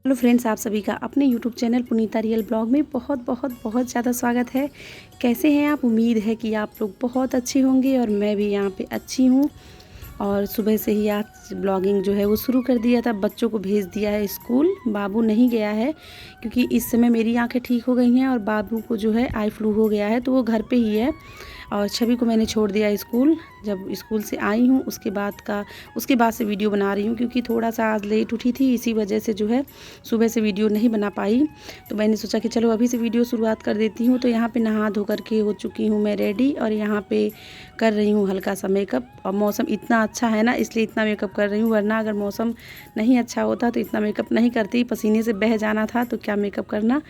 Hello friends, आप सभी का अपने यूट्यूब चैनल पुनीता रियल ब्लॉग में बहुत बहुत बहुत ज़्यादा स्वागत है। कैसे हैं आप? उम्मीद है कि आप लोग बहुत अच्छे होंगे और मैं भी यहाँ पे अच्छी हूँ। और सुबह से ही आज ब्लॉगिंग जो है वो शुरू कर दिया था। बच्चों को भेज दिया है स्कूल। बाबू नहीं गया है क्योंकि इस समय मेरी आंखें ठीक हो गई हैं और बाबू को जो है आई फ्लू हो गया है, तो वो घर पे ही है। और छवि को मैंने छोड़ दिया स्कूल। जब स्कूल से आई हूँ उसके बाद से वीडियो बना रही हूँ, क्योंकि थोड़ा सा आज लेट उठी थी, इसी वजह से जो है सुबह से वीडियो नहीं बना पाई। तो मैंने सोचा कि चलो अभी से वीडियो शुरुआत कर देती हूँ। तो यहाँ पे नहा धो करके हो चुकी हूँ मैं रेडी, और यहाँ पे कर रही हूँ हल्का सा मेकअप। और मौसम इतना अच्छा है ना, इसलिए इतना मेकअप कर रही हूँ, वरना अगर मौसम नहीं अच्छा होता तो इतना मेकअप नहीं करती। पसीने से बह जाना था तो क्या मेकअप करना।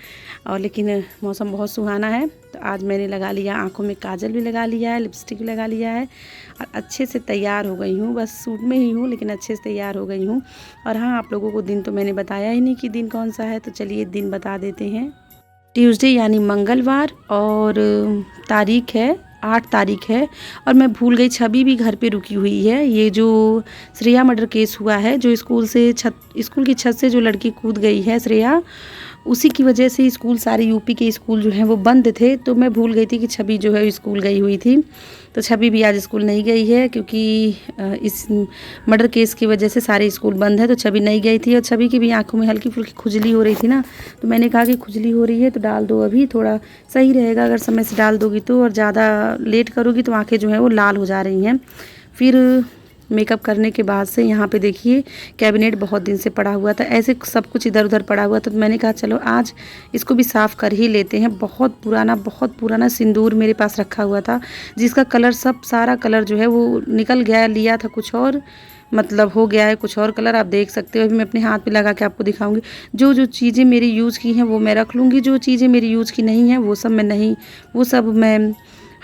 और लेकिन मौसम बहुत सुहाना है, तो आज मैंने लगा लिया, आँखों में काजल भी लगा लिया है, लिपस्टिक भी लगा लिया है और अच्छे से तैयार हो गई हूँ। बस सूट में ही हूँ लेकिन अच्छे से तैयार हो गई हूँ। और हाँ, आप लोगों को दिन तो मैंने बताया ही नहीं कि दिन कौन सा है, तो चलिए दिन बता देते हैं। ट्यूसडे यानी मंगलवार, और तारीख है 8 तारीख है। और मैं भूल गई, छवि भी घर पे रुकी हुई है। ये जो श्रेया मर्डर केस हुआ है, जो स्कूल की छत से जो लड़की कूद गई है श्रेया, उसी की वजह से स्कूल, सारे यूपी के स्कूल जो हैं वो बंद थे। तो मैं भूल गई थी कि छवि जो है स्कूल गई हुई थी। तो छवि भी आज स्कूल नहीं गई है, क्योंकि इस मर्डर केस की वजह से सारे स्कूल बंद है। तो छवि नहीं गई थी, और छवि की भी आंखों में हल्की फुल्की खुजली हो रही थी ना। तो मैंने कहा कि खुजली हो रही है तो डाल दो, अभी थोड़ा सही रहेगा अगर समय से डाल दोगी तो, और ज़्यादा लेट करोगी तो आँखें जो हैं वो लाल हो जा रही हैं। फिर मेकअप करने के बाद से यहाँ पे देखिए, कैबिनेट बहुत दिन से पड़ा हुआ था, ऐसे सब कुछ इधर उधर पड़ा हुआ था। तो मैंने कहा चलो आज इसको भी साफ़ कर ही लेते हैं। बहुत पुराना सिंदूर मेरे पास रखा हुआ था, जिसका कलर सारा कलर जो है वो निकल गया है। लिया था कुछ और, मतलब हो गया है कुछ और कलर। आप देख सकते हो, अभी मैं अपने हाथ पे लगा के आपको दिखाऊंगी। जो चीज़ें मेरी यूज़ की हैं वो मैं रख लूँगी, जो चीज़ें मेरी यूज़ की नहीं हैं वो सब मैं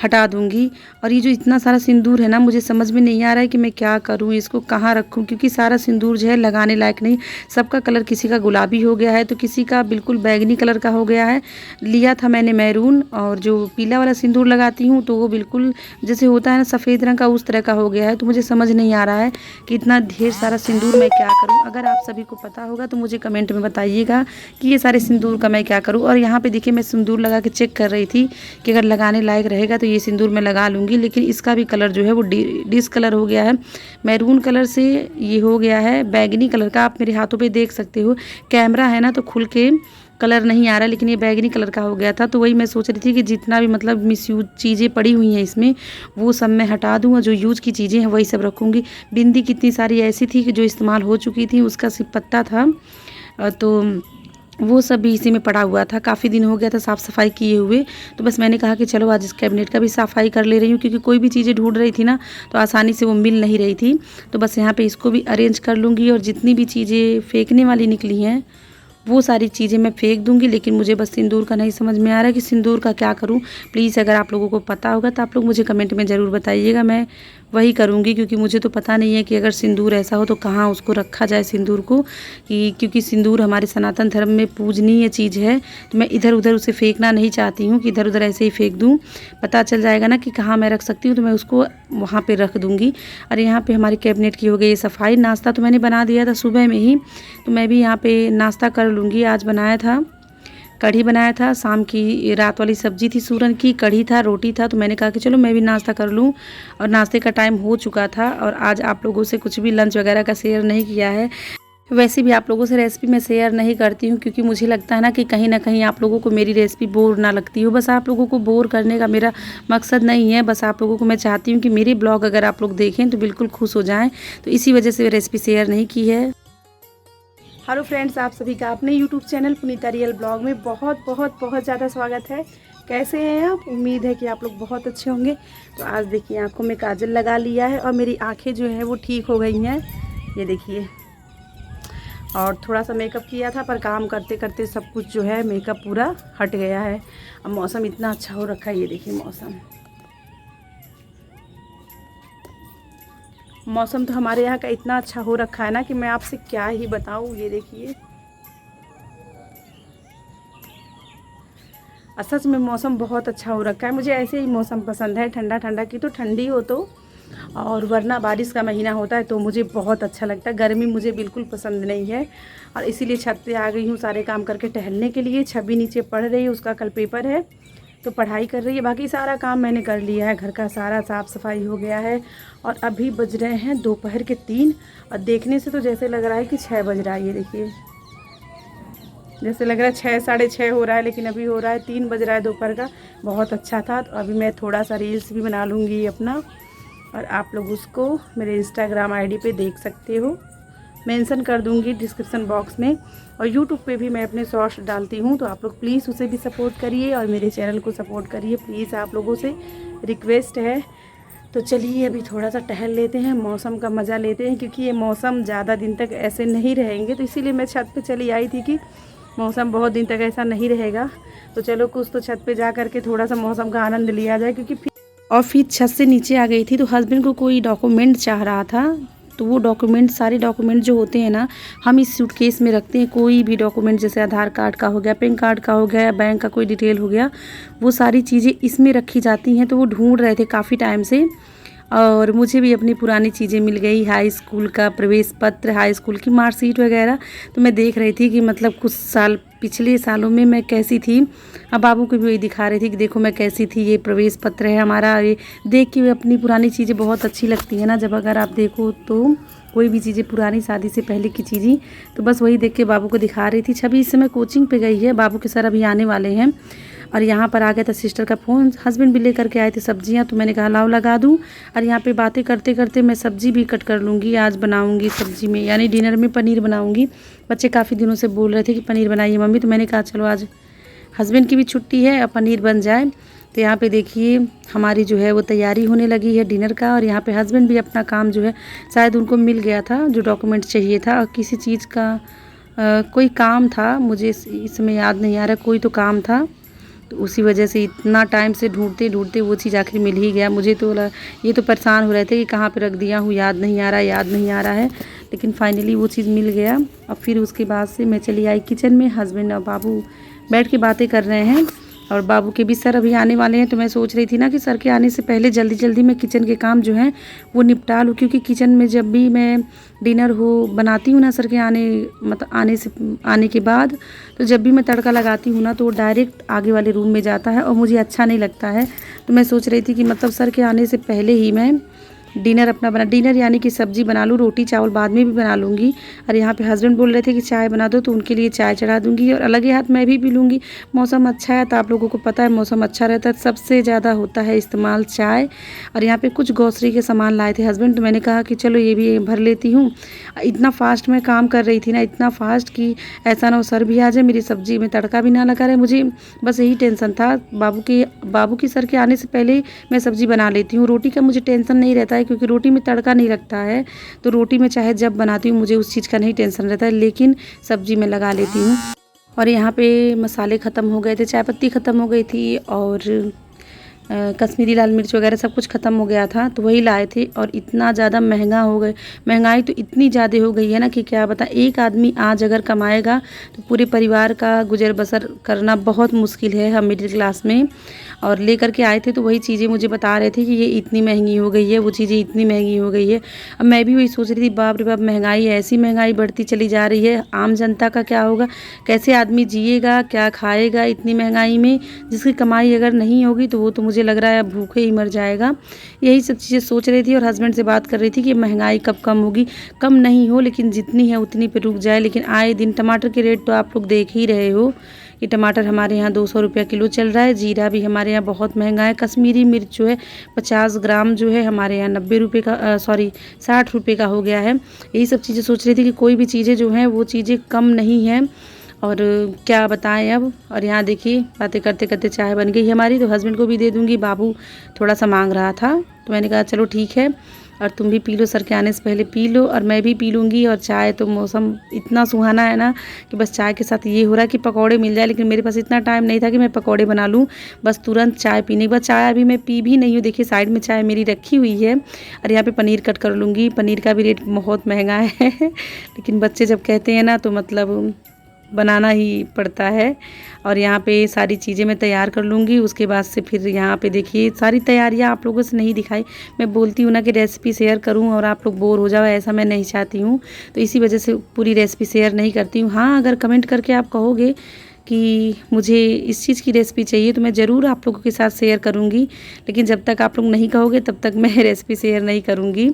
हटा दूंगी। और ये जो इतना सारा सिंदूर है ना, मुझे समझ में नहीं आ रहा है कि मैं क्या करूँ, इसको कहाँ रखूँ, क्योंकि सारा सिंदूर जो है लगाने लायक नहीं। सबका कलर, किसी का गुलाबी हो गया है तो किसी का बिल्कुल बैगनी कलर का हो गया है। लिया था मैंने मैरून, और जो पीला वाला सिंदूर लगाती हूँ तो वो बिल्कुल जैसे होता है ना सफ़ेद रंग का, उस तरह का हो गया है। तो मुझे समझ नहीं आ रहा है कि इतना ढेर सारा सिंदूर मैं क्या करूँ। अगर आप सभी को पता होगा तो मुझे कमेंट में बताइएगा कि ये सारे सिंदूर का मैं क्या करूँ। और यहाँ पे देखिए, मैं सिंदूर लगा के चेक कर रही थी कि अगर लगाने लायक रहेगा तो ये सिंदूर मैं लगा लूँगी। लेकिन इसका भी कलर जो है वो डिस कलर हो गया है, मैरून कलर से ये हो गया है बैगनी कलर का। आप मेरे हाथों पे देख सकते हो, कैमरा है ना तो खुल के कलर नहीं आ रहा, लेकिन ये बैगनी कलर का हो गया था। तो वही मैं सोच रही थी कि जितना भी मतलब मिसयूज चीज़ें पड़ी हुई हैं इसमें, वो सब मैं हटा दूँ, और जो यूज़ की चीज़ें हैं वही सब रखूँगी। बिंदी कितनी सारी ऐसी थी कि जो इस्तेमाल हो चुकी थी, उसका सिर्फ पत्ता था, तो वो सब भी इसी में पड़ा हुआ था। काफ़ी दिन हो गया था साफ़ सफाई किए हुए। तो बस मैंने कहा कि चलो आज इस कैबिनेट का भी सफाई कर ले रही हूँ, क्योंकि कोई भी चीज़ें ढूंढ रही थी ना तो आसानी से वो मिल नहीं रही थी। तो बस यहाँ पे इसको भी अरेंज कर लूँगी, और जितनी भी चीज़ें फेंकने वाली निकली हैं वो सारी चीज़ें मैं फेंक दूँगी। लेकिन मुझे बस सिंदूर का नहीं समझ में आ रहा है कि सिंदूर का क्या करूँ। प्लीज़ अगर आप लोगों को पता होगा तो आप लोग मुझे कमेंट में ज़रूर बताइएगा, मैं वही करूँगी। क्योंकि मुझे तो पता नहीं है कि अगर सिंदूर ऐसा हो तो कहाँ उसको रखा जाए सिंदूर को, क्योंकि सिंदूर हमारे सनातन धर्म में पूजनीय चीज़ है। तो मैं इधर उधर उसे फेंकना नहीं चाहती हूँ कि इधर उधर ऐसे ही फेंक दूँ। पता चल जाएगा ना कि कहाँ मैं रख सकती हूँ, तो मैं उसको वहाँ पर रख दूँगी। और यहाँ पर हमारी कैबिनेट की हो गई सफाई। नाश्ता तो मैंने बना दिया था सुबह में ही, तो मैं भी यहाँ पे नाश्ता कर लूँगी। आज बनाया था, कढ़ी बनाया था, शाम की रात वाली सब्जी थी सूरन की, कढ़ी था, रोटी था। तो मैंने कहा कि चलो मैं भी नाश्ता कर लूँ, और नाश्ते का टाइम हो चुका था। और आज आप लोगों से कुछ भी लंच वगैरह का शेयर नहीं किया है। वैसे भी आप लोगों से रेसिपी मैं शेयर नहीं करती हूँ, क्योंकि मुझे लगता है ना कि कहीं ना कहीं आप लोगों को मेरी रेसिपी बोर ना लगती हो। बस आप लोगों को बोर करने का मेरा मकसद नहीं है। बस आप लोगों को मैं चाहती हूँ कि मेरे ब्लॉग अगर आप लोग देखें तो बिल्कुल खुश हो जाएँ। तो इसी वजह से रेसिपी शेयर नहीं की है। हेलो फ्रेंड्स, आप सभी का अपने यूट्यूब चैनल पुनीता रियल ब्लॉग में बहुत बहुत बहुत ज़्यादा स्वागत है। कैसे हैं आप? उम्मीद है कि आप लोग बहुत अच्छे होंगे। तो आज देखिए, आंखों में काजल लगा लिया है और मेरी आंखें जो हैं वो ठीक हो गई हैं, ये देखिए। और थोड़ा सा मेकअप किया था, पर काम करते करते सब कुछ जो है मेकअप पूरा हट गया है। अब मौसम इतना अच्छा हो रखा है, ये देखिए मौसम तो हमारे यहाँ का इतना अच्छा हो रखा है ना कि मैं आपसे क्या ही बताऊँ। ये देखिए, सच में मौसम बहुत अच्छा हो रखा है। मुझे ऐसे ही मौसम पसंद है, ठंडा ठंडा की तो ठंडी हो तो, और वरना बारिश का महीना होता है तो मुझे बहुत अच्छा लगता है। गर्मी मुझे बिल्कुल पसंद नहीं है और इसीलिए छत पे आ गई हूँ सारे काम करके टहलने के लिए। छवि नीचे पढ़ रही है, उसका कल पेपर है तो पढ़ाई कर रही है। बाकी सारा काम मैंने कर लिया है, घर का सारा साफ़ सफाई हो गया है। और अभी बज रहे हैं दोपहर के 3 और देखने से तो जैसे लग रहा है कि 6 बज रहा है। ये देखिए, जैसे लग रहा है 6 साढ़े 6 हो रहा है, लेकिन अभी हो रहा है 3 बज रहा है दोपहर का। बहुत अच्छा था। तो अभी मैं थोड़ा सा रील्स भी बना लूँगी अपना, और आप लोग उसको मेरे इंस्टाग्राम आईडी पे देख सकते हो, मेंशन कर दूँगी डिस्क्रिप्शन बॉक्स में। और यूट्यूब पे भी मैं अपने शॉर्ट्स डालती हूँ, तो आप लोग प्लीज़ उसे भी सपोर्ट करिए और मेरे चैनल को सपोर्ट करिए, प्लीज़ आप लोगों से रिक्वेस्ट है। तो चलिए अभी थोड़ा सा टहल लेते हैं, मौसम का मज़ा लेते हैं, क्योंकि ये मौसम ज़्यादा दिन तक ऐसे नहीं रहेंगे। तो इसीलिए मैं छत पे चली आई थी कि मौसम बहुत दिन तक ऐसा नहीं रहेगा। तो चलो कुछ तो छत पे जा कर के थोड़ा सा मौसम का आनंद लिया जाए, क्योंकि फिर छत से नीचे आ गई थी तो हस्बैंड को कोई डॉक्यूमेंट चाह रहा था। तो वो डॉक्यूमेंट, सारे डॉक्यूमेंट जो होते हैं ना, हम इस सूटकेस में रखते हैं। कोई भी डॉक्यूमेंट जैसे आधार कार्ड का हो गया, पैन कार्ड का हो गया, बैंक का कोई डिटेल हो गया, वो सारी चीज़ें इसमें रखी जाती हैं। तो वो ढूंढ रहे थे काफ़ी टाइम से, और मुझे भी अपनी पुरानी चीज़ें मिल गई, हाई स्कूल का प्रवेश पत्र, हाई स्कूल की मार्कशीट वगैरह। तो मैं देख रही थी कि मतलब कुछ साल पिछले सालों में मैं कैसी थी। अब बाबू को भी वही दिखा रही थी कि देखो मैं कैसी थी, ये प्रवेश पत्र है हमारा। ये देख के अपनी पुरानी चीज़ें बहुत अच्छी लगती है ना, जब अगर आप देखो तो कोई भी चीज़ें पुरानी, शादी से पहले की चीज़ें। तो बस वही देख के बाबू को दिखा रही थी। छवि इस समय कोचिंग पे गई है, बाबू के सर अभी आने वाले हैं। और यहाँ पर आ गया था सिस्टर का फ़ोन, हस्बैंड भी लेकर के आए थे सब्जियाँ, तो मैंने कहा लाओ लगा दूँ। और यहाँ पे बातें करते करते मैं सब्ज़ी भी कट कर लूँगी। आज बनाऊँगी सब्ज़ी में, यानी डिनर में पनीर बनाऊँगी। बच्चे काफ़ी दिनों से बोल रहे थे कि पनीर बनाइए मम्मी, तो मैंने कहा चलो आज हस्बैंड की भी छुट्टी है और पनीर बन जाए। तो यहाँ पे देखिए हमारी जो है वो तैयारी होने लगी है डिनर का। और यहाँ पे हस्बैंड भी अपना काम जो है, शायद उनको मिल गया था जो डॉक्यूमेंट चाहिए था, और किसी चीज़ का कोई काम था, मुझे इस समय याद नहीं आ रहा, कोई तो काम था। तो उसी वजह से इतना टाइम से ढूंढते ढूंढते वो चीज़ आखिर मिल ही गया। मुझे तो ये तो परेशान हो रहे थे कि कहाँ पे रख दिया हूँ, याद नहीं आ रहा, याद नहीं आ रहा है। लेकिन फाइनली वो चीज़ मिल गया। अब फिर उसके बाद से मैं चली आई किचन में। हस्बैंड और बाबू बैठ के बातें कर रहे हैं, और बाबू के भी सर अभी आने वाले हैं। तो मैं सोच रही थी ना कि सर के आने से पहले जल्दी जल्दी मैं किचन के काम जो हैं वो निपटा लूँ, क्योंकि किचन में जब भी मैं डिनर बनाती हूँ ना, सर के आने के बाद, तो जब भी मैं तड़का लगाती हूँ ना, तो वो डायरेक्ट आगे वाले रूम में जाता है और मुझे अच्छा नहीं लगता है। तो मैं सोच रही थी कि मतलब सर के आने से पहले ही मैं डिनर अपना डिनर यानी कि सब्ज़ी बना लूँ, रोटी चावल बाद में भी बना लूँगी। और यहाँ पे हस्बैंड बोल रहे थे कि चाय बना दो, तो उनके लिए चाय चढ़ा दूँगी और अलग ही हाथ मैं भी पी लूँगी। मौसम अच्छा है तो आप लोगों को पता है मौसम अच्छा रहता है, सबसे ज़्यादा होता है इस्तेमाल चाय। और यहाँ पे कुछ ग्रोसरी के सामान लाए थे हस्बैंड, तो मैंने कहा कि चलो ये भी भर लेती हूँ। इतना फास्ट मैं काम कर रही थी ना, इतना फास्ट कि ऐसा ना हो सर भी आ जाए, मेरी सब्ज़ी में तड़का भी ना लगा रहे। मुझे बस यही टेंशन था। बाबू की सर के आने से पहले मैं सब्ज़ी बना लेती हूँ। रोटी का मुझे टेंशन नहीं रहता है, क्योंकि रोटी में तड़का नहीं लगता है। तो रोटी में चाहे जब बनाती हूँ मुझे उस चीज़ का नहीं टेंशन रहता है, लेकिन सब्ज़ी में लगा लेती हूँ। और यहाँ पे मसाले ख़त्म हो गए थे, चाय पत्ती ख़त्म हो गई थी, और कश्मीरी लाल मिर्च वगैरह सब कुछ ख़त्म हो गया था, तो वही लाए थे। और इतना ज़्यादा महंगा हो गए, महंगाई तो इतनी ज़्यादा हो गई है ना कि क्या बता। एक आदमी आज अगर कमाएगा तो पूरे परिवार का गुजर बसर करना बहुत मुश्किल है, हम मिडिल क्लास में। और लेकर के आए थे तो वही चीज़ें मुझे बता रहे थे कि ये इतनी महंगी हो गई है, वो चीज़ें इतनी महंगी हो गई है। अब मैं भी वही सोच रही थी, बाप रे बाप, महंगाई ऐसी महंगाई बढ़ती चली जा रही है, आम जनता का क्या होगा, कैसे आदमी जिएगा, क्या खाएगा इतनी महंगाई में। जिसकी कमाई अगर नहीं होगी तो वो तो मुझे लग रहा है भूखे ही मर जाएगा। यही सब चीज़ें सोच रही थी और हस्बैंड से बात कर रही थी कि महंगाई कब कम होगी। कम नहीं हो, लेकिन जितनी है उतनी पे रुक जाए। लेकिन आए दिन टमाटर के रेट तो आप लोग देख ही रहे हो कि टमाटर हमारे यहाँ 200 रुपया किलो चल रहा है। जीरा भी हमारे यहाँ बहुत महंगा है। कश्मीरी मिर्च जो है 50 ग्राम जो है हमारे यहाँ 90 रुपये का 60 रुपये का हो गया है। यही सब चीज़ें सोच रही थी कि कोई भी चीज़ें जो हैं वो चीज़ें कम नहीं हैं, और क्या बताएं अब। और यहाँ देखिए बातें करते करते चाय बन गई हमारी, तो हस्बैंड को भी दे दूँगी। बाबू थोड़ा सा मांग रहा था तो मैंने कहा चलो ठीक है, और तुम भी पी लो, सर के आने से पहले पी लो, और मैं भी पी लूँगी। और चाय तो मौसम इतना सुहाना है ना कि बस चाय के साथ ये हो रहा है कि पकौड़े मिल जाए, लेकिन मेरे पास इतना टाइम नहीं था कि मैं पकौड़े बना लूँ। बस तुरंत चाय पीने के बाद, चाय अभी मैं पी भी नहीं हूँ, देखिए साइड में चाय मेरी रखी हुई है। और यहाँ पे पनीर कट कर लूँगी। पनीर का भी रेट बहुत महंगा है लेकिन बच्चे जब कहते हैं ना तो मतलब बनाना ही पड़ता है। और यहाँ पे सारी चीज़ें मैं तैयार कर लूँगी। उसके बाद से फिर यहाँ पे देखिए सारी तैयारियाँ आप लोगों से नहीं दिखाई। मैं बोलती हूँ ना कि रेसिपी शेयर करूँ और आप लोग बोर हो जाओ, ऐसा मैं नहीं चाहती हूँ, तो इसी वजह से पूरी रेसिपी शेयर नहीं करती हूँ। हाँ, अगर कमेंट करके आप कहोगे कि मुझे इस चीज़ की रेसिपी चाहिए तो मैं ज़रूर आप लोगों के साथ शेयर करूँगी, लेकिन जब तक आप लोग नहीं कहोगे तब तक मैं रेसिपी शेयर नहीं करूँगी।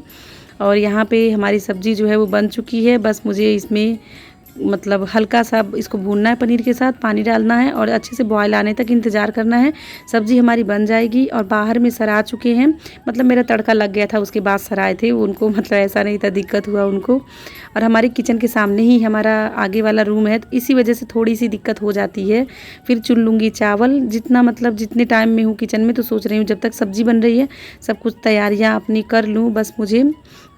और यहाँ पे हमारी सब्ज़ी जो है वो बन चुकी है। बस मुझे इसमें मतलब हल्का सा इसको भूनना है, पनीर के साथ पानी डालना है और अच्छे से बॉयल आने तक इंतज़ार करना है। सब्ज़ी हमारी बन जाएगी। और बाहर में सर आ चुके हैं, मतलब मेरा तड़का लग गया था, उसके बाद सर आए थे उनको, मतलब ऐसा नहीं था, दिक्कत हुआ उनको। और हमारे किचन के सामने ही हमारा आगे वाला रूम है, तो इसी वजह से थोड़ी सी दिक्कत हो जाती है। फिर चुन लूँगी चावल, जितना मतलब जितने टाइम में हूँ किचन में, तो सोच रही हूँ जब तक सब्ज़ी बन रही है सब कुछ तैयारियाँ अपनी कर लूँ। बस मुझे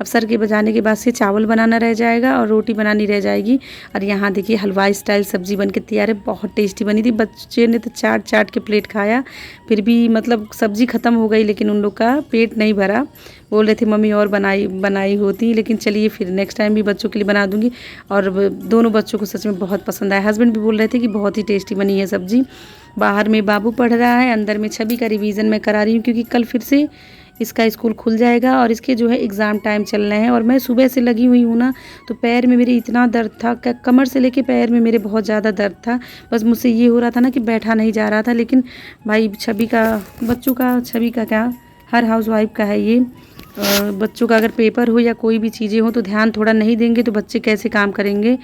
अब सर के बजाने के बाद से चावल बनाना रह जाएगा और रोटी बनानी रह जाएगी। और यहाँ देखिए हलवाई स्टाइल सब्ज़ी बन के तैयार है, बहुत टेस्टी बनी थी। बच्चे ने तो चाट चाट के प्लेट खाया, फिर भी मतलब सब्ज़ी ख़त्म हो गई लेकिन उन लोग का पेट नहीं भरा। बोल रहे थे मम्मी और बनाई होती, लेकिन चलिए फिर नेक्स्ट टाइम भी बच्चों के लिए बना दूँगी। और दोनों बच्चों को सच में बहुत पसंद आया। हस्बैंड भी बोल रहे थे कि बहुत ही टेस्टी बनी है सब्ज़ी। बाहर में बाबू पढ़ रहा है, अंदर में छवि का रिवीजन मैं करा रही हूँ, क्योंकि कल फिर से इसका स्कूल खुल जाएगा और इसके जो है एग्ज़ाम टाइम चल रहे हैं। और मैं सुबह से लगी हुई हूँ ना, तो पैर में मेरे इतना दर्द था, कमर से लेके पैर में मेरे बहुत ज़्यादा दर्द था। बस मुझसे ये हो रहा था ना कि बैठा नहीं जा रहा था। लेकिन भाई छवि का क्या, हर हाउसवाइफ का है ये। बच्चों का अगर पेपर हो या कोई भी चीज़ें हो तो ध्यान थोड़ा नहीं देंगे तो बच्चे कैसे काम करेंगे।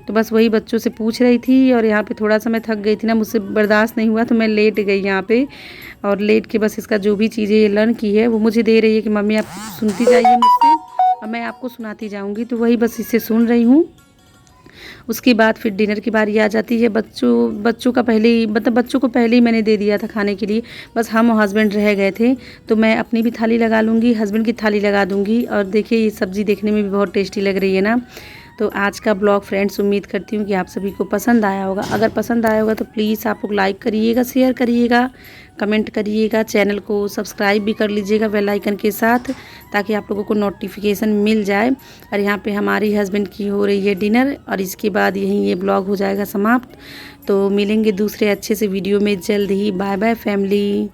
तो बस वही बच्चों से पूछ रही थी। और यहाँ पे थोड़ा सा मैं थक गई थी ना, मुझसे बर्दाश्त नहीं हुआ, तो मैं लेट गई यहाँ पे। और लेट के बस इसका जो भी चीज़ें ये लर्न की है वो मुझे दे रही है कि मम्मी आप सुनती जाइए मुझसे और मैं आपको सुनाती जाऊँगी। तो वही बस इससे सुन रही हूँ। उसके बाद फिर डिनर की बारी आ जाती है। बच्चों का पहले ही, मतलब बच्चों को पहले ही मैंने दे दिया था खाने के लिए। बस हम और हस्बैंड रह गए थे, तो मैं अपनी भी थाली लगा लूँगी, हस्बैंड की थाली लगा दूँगी। और देखिए ये सब्ज़ी देखने में भी बहुत टेस्टी लग रही है ना। तो आज का ब्लॉग फ्रेंड्स उम्मीद करती हूँ कि आप सभी को पसंद आया होगा। अगर पसंद आया होगा तो प्लीज़ आप लोग लाइक करिएगा, शेयर करिएगा, कमेंट करिएगा, चैनल को सब्सक्राइब भी कर लीजिएगा बेल आइकन के साथ, ताकि आप लोगों को नोटिफिकेशन मिल जाए। और यहाँ पे हमारी हस्बैंड की हो रही है डिनर और इसके बाद यहीं ये ब्लॉग हो जाएगा समाप्त। तो मिलेंगे दूसरे अच्छे से वीडियो में जल्द ही। Bye bye family.